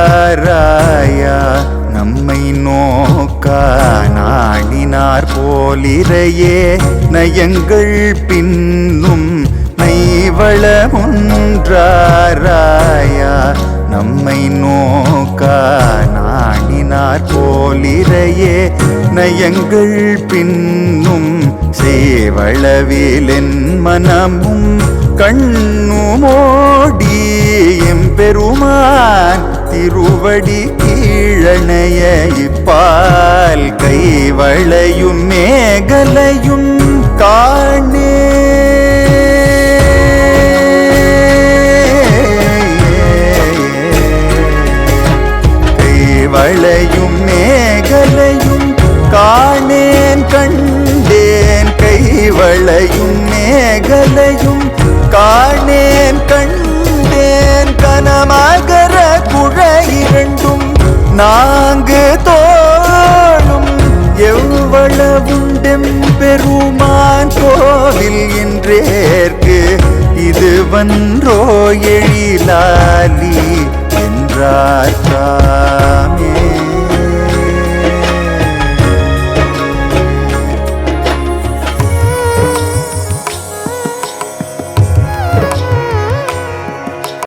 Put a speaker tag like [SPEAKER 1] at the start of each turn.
[SPEAKER 1] கைவளமுன்றாராயா நம்மை நோக்கா நாடினார் போலிரையே நயங்கள் பின்னும் நைவளமுன்றாராயா நம்மை நோக்கா நாடினார் போலிரையே நயங்கள் பின்னும் சேவளவிலென் மனமும் கண்ணுமோடி எம்பெருமான் திருவடி கீழணைய இப்பால் கைவளையும் மேகலையும் காணே கைவளையும் மேகலையும் காணேன் கண்டேன் கைவளையும் மேகலையும் காணேன் கண்டேன் கனமகர குழையிரண்டும் நான்கு தோளும் எவ்வளவுண்டெம் பெருமான் கோவில் என்றேற்கு இது வன்றோ எழிலா